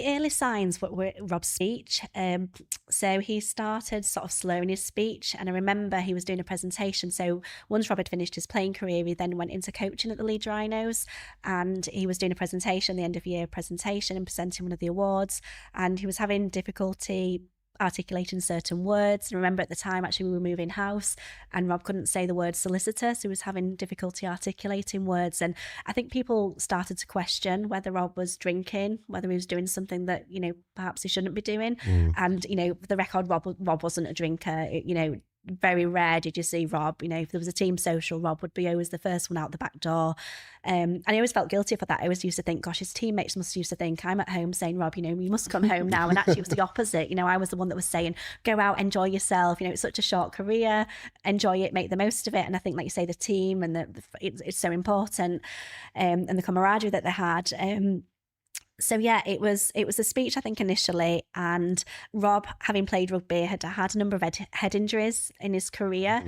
Early signs were Rob's speech. So he started sort of slowing his speech. And I remember he was doing a presentation. So once Rob had finished his playing career, he then went into coaching at the Leeds Rhinos. And he was doing a presentation, the end of year presentation, and presenting one of the awards. And he was having difficulty articulating certain words. And I remember at the time, actually, we were moving house and Rob couldn't say the word solicitor. So he was having difficulty articulating words. And I think people started to question whether Rob was drinking, whether he was doing something that, perhaps he shouldn't be doing. And, for the record, Rob wasn't a drinker. Very rare did you see Rob, if there was a team social, Rob would be always the first one out the back door. And I always felt guilty for that. I always used to think, gosh, his teammates must used to think I'm at home saying, Rob, you must come home now. And actually it was the opposite. I was the one that was saying, go out, enjoy yourself. It's such a short career, enjoy it, make the most of it. And I think, like you say, the team and it's so important, and the camaraderie that they had. So yeah, it was a speech, I think, initially, and Rob, having played rugby, had had a number of head injuries in his career.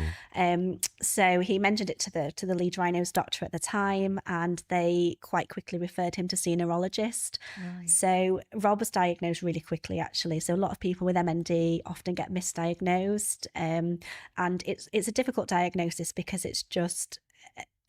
So he mentioned it to the Leeds Rhinos doctor at the time, and they quite quickly referred him to see a neurologist. Right. So Rob was diagnosed really quickly, actually. So a lot of people with MND often get misdiagnosed, and it's a difficult diagnosis because it's just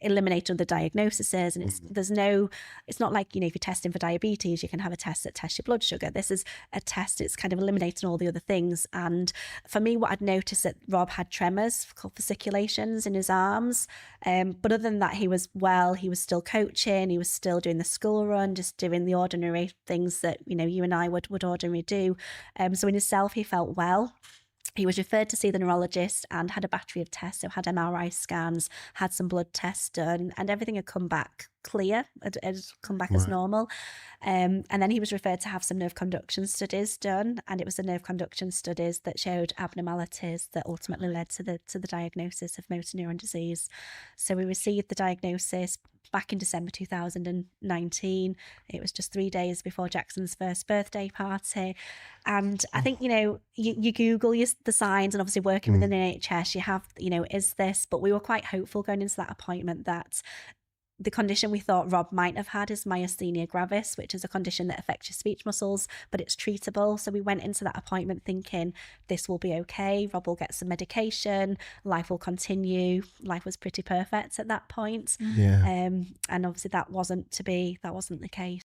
eliminate other diagnoses, and it's not like, if you're testing for diabetes, you can have a test that tests your blood sugar. This is a test, it's kind of eliminating all the other things. And for me, what I'd noticed that Rob had tremors called fasciculations in his arms, but other than that, he was well. He was still coaching, he was still doing the school run, just doing the ordinary things that you and I would ordinarily do. So in himself, he felt well. He was referred to see the neurologist and had a battery of tests. So had MRI scans, had some blood tests done, and everything had come back clear, had come back as normal. And then he was referred to have some nerve conduction studies done, and it was the nerve conduction studies that showed abnormalities that ultimately led to the diagnosis of motor neuron disease. So we received the diagnosis back in December 2019. It was just 3 days before Jackson's first birthday party. And I think, you Google the signs, and obviously working within the NHS, you have, is this? But we were quite hopeful going into that appointment that the condition we thought Rob might have had is myasthenia gravis, which is a condition that affects your speech muscles, but it's treatable. So we went into that appointment thinking this will be okay. Rob will get some medication, life will continue. Life was pretty perfect at that point. Yeah. And obviously that wasn't the case.